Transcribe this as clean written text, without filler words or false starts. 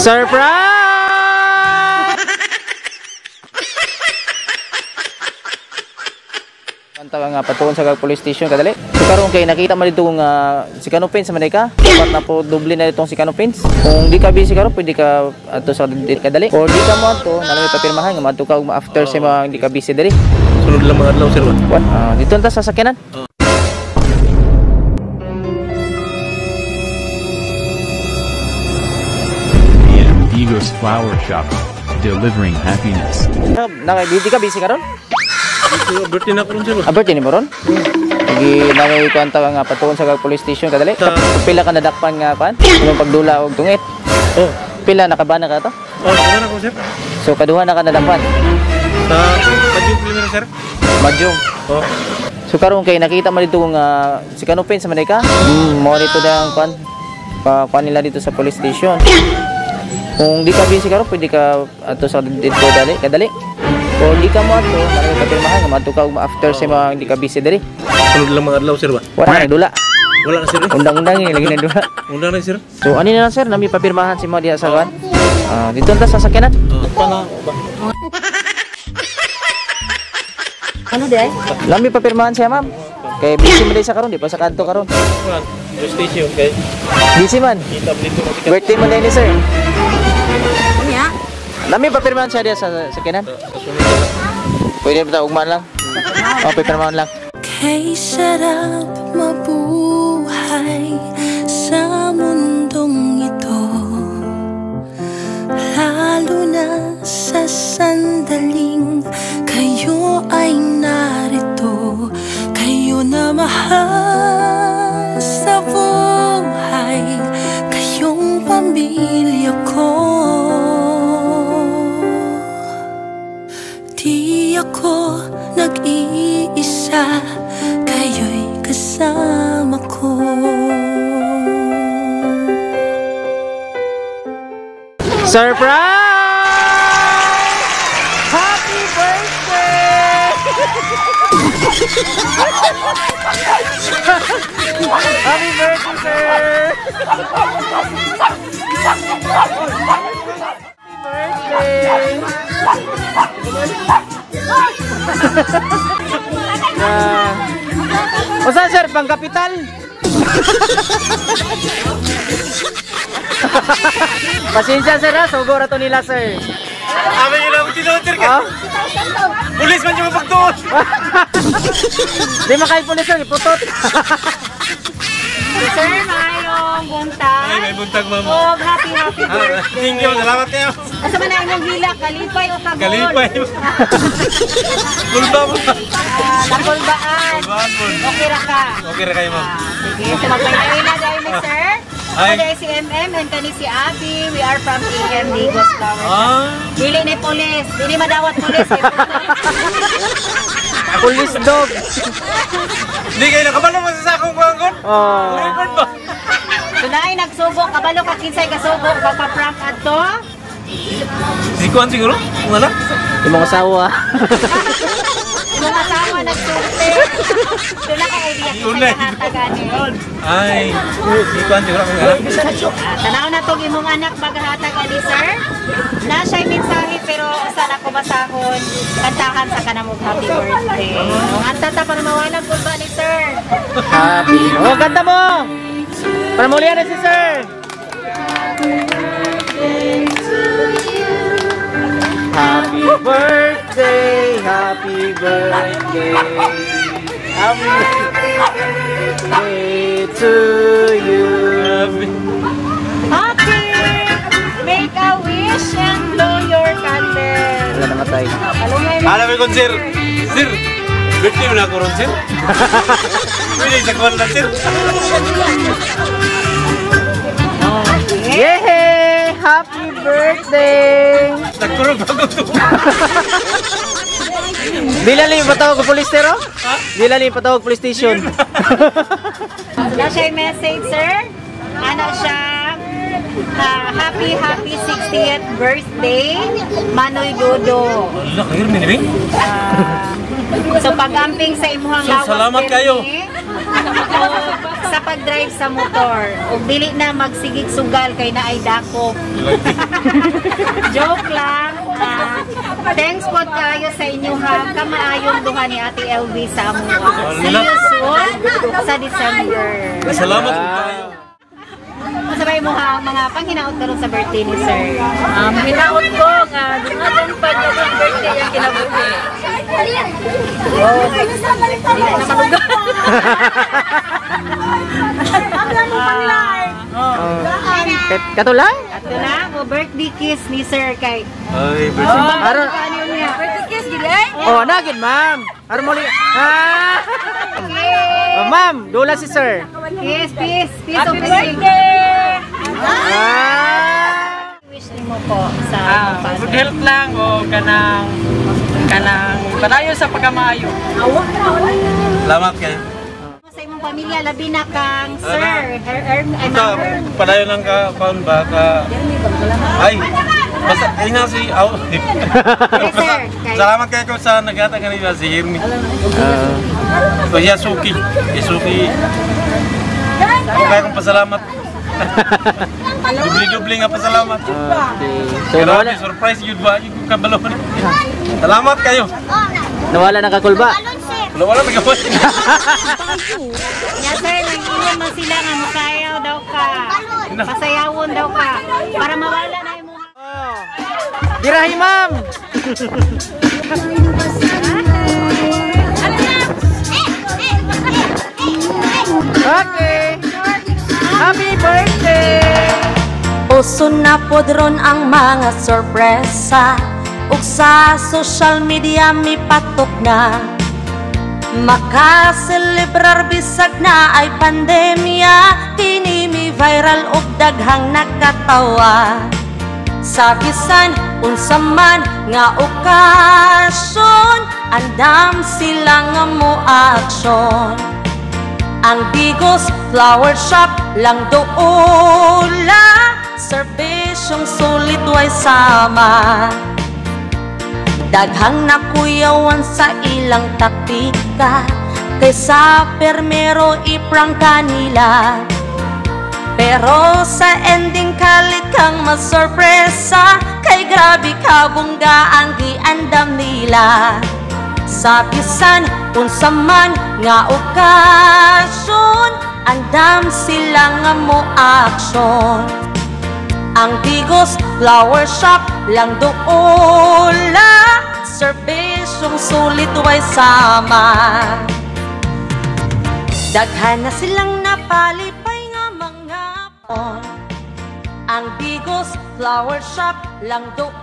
Surprise! Antara nga patuon sa police station kadali. So karon kay nakita man dito nga si Canopins sa Manila. Dapat na po doble na itong si Canopins. Kung di ka busy karon pwede ka ato sa kadali. Or di ka mo ato nalami papirmahan nga madto ka after sa mga hindi ka busy diri. Sunod lang mga adlaw sir. What? Dito ta sa sakyanan. Ego's Flower Shop, delivering happiness. Busy ka karon? Birthday na ko ron sir. Birthday ni mo ron? Lagi nangay ko antara nga patuon sa police station kadali. Pila ka nadakpan nga kan? Yung pagdula og tungit. Oh, Pila nakabana ka to? oh, na ko sir. So kaduha na ka nadakpan. Sa Bagyong primero sir. Madyong. Oh. So karon kay nakita man dito nga si Canopins sa Manila. Mo dito dang kan pa nila dito sa police station. Kung di ka busy karon pwede ka ato sa dito kadali. Kung di ka mo ato nalami papirmahan nga madto ka after sa mga hindi ka busy diri. Sunod lang mga adlaw sir ba? Wala na dula. Wala na sir. Undang-undang lagi na dula. Undang na sir. So ani na lang sir nami papirmahan si mo diha sa kan. Dito ta sa sakyanan. Ano day? Lami papirmahan siya ma'am. Kay busy man sa karon di pa sa kanto karon. Wala. Station kay. Busy man. Kita dito makita. Birthday mo din sir. Ano? Lami papirmahan siya diha sa sakyanan. Pwede ba ta ugman lang? Papirmahan lang. Kay sarap mabuhay sa mundong ito, lalo na sa sandaling kayo ay narito. Kayo na mahal sa buhay, kayong pamilya ko. Di ako nag-iisa, kayo'y kasama ko. Surprise! Happy birthday! Happy birthday, sir! O saan sir? Pang kapital? Pasensya sir ha, sugura to nila sir. Amin yun ang tinawag sir ka. Pulis man yung mapagtuon. Di makay pulis sir, iputot. Sir, mayroong buntag. Ay, may buntag ma'am. Oh, happy birthday. Thank you, salamat kayo. Asa man na imong hilak, kalipay o kagol? Kalipay. Bulba mo. Nakulbaan. Okay ra ka. Okay ra kayo ma'am. Sige, so magpapay na dahil ni sir. Ay. Ako dahil si MM and kani si Abby. We are from AM Ego's Flower Shop. Ah. Dili ni polis. Dili madawat polis. Pulis dog. Hindi kayo nakabalo mo sa sakong kuwangon? Oh. Record ba? Tunay nagsubok, kabalo ka kinsay kasubok, pagpa-prank ato. Si Kuan siguro? Kung anak? Yung mga asawa. Yung asawa nagsulti. Doon na ka-idea kinsay kahatagan Ay, si Kuan siguro kung anak? Tanaw na itong imong anak maghatag ani sir. Na siya'y mensahe pero saan ako masahon kantahan sa kanamog happy birthday. Ang antata para mawalang kulba ni sir. Happy. Oh, ganda mo. Para mulihan na si sir. Happy birthday, happy birthday. Happy birthday to you. Happy! Make a wish and blow your candle. Wala namatay. Alam mo kung sir, birthday mo na ako ron sir. Pwede sa kuwan lang sir. Yay! Happy birthday! Nagkurog pa ko ito. Bila lang yung patawag ko police station? Bila lang yung patawag police station? Na siya'y message sir. Ano siya? Happy 60th birthday, Manoy Dodo. Nakahir, minibing? So pag-amping sa imuhang So, salamat kayo. Sa sa pag-drive sa motor. Ug dili na magsigig sugal kay naay dako. Joke lang. Thanks po kayo sa inyo ha. Kamaayon duha ni Ate LV sa amuha. See you soon sa December. Salamat po tayo. Masabay mo ha, mga panghinaot karon sa birthday ni Sir. Hinaot ko nga, dungan pa niya ang birthday ang kinabuhi. Katulay? Ato na, mo birthday kiss ni Sir kay. Ay, birthday. Aron. Birthday kiss, gila eh? Oh, nagid, ma'am. Aron mo li. Ah! Oh, ma'am, dula si sir. Kiss, peace, peace of Happy blessing. birthday! Ah! Wish mo po sa Good health lang o kanang padayon sa pagkamaayo. Salamat kayo. sa imong pamilya labi na kang Sir. Ito, padayon lang ka, paon ba ka? Ay, basta, ay nga si, Sir. salamat kayo ko sa nagata kanina, si Hirmi. So, Yasuki. Yasuki. Ako kaya kong pasalamat. Dubli-dubli nga pasalamat. So, Grabe, surprise yun ba? Yung kabalo. Salamat kayo. nawala na kakulba. Wala nagawin. Ya sir, nag-iwan man sila nga masayaw daw ka. Pasayawon daw ka. Para mawala na yung mga... Dirahi, ma'am! Okay! Happy birthday! Uso na podron ang mga sorpresa, ug sa social media mi patok na makaselebrar bisag na ay pandemya. Kini mi viral ug daghang nakatawa. Sa bisan unsa man nga okasyon, andam sila nga mo aksyon. Ang Bigos Flower Shop lang doola, serbisyong sulit way sama. Daghang nakuyawan sa ilang taktika, kaysa permero iprang kanila. Pero sa ending kalit kang masorpresa, kay grabe ka bungga ang giandam nila. Sa bisan unsa man nga okasyon, andam sila nga mo aksyon. Ang Bigos Flower Shop lang doola, serbisyong sulit way sama. Daghan na silang napalipay nga mga pon. Ang Bigos Flower Shop lang doon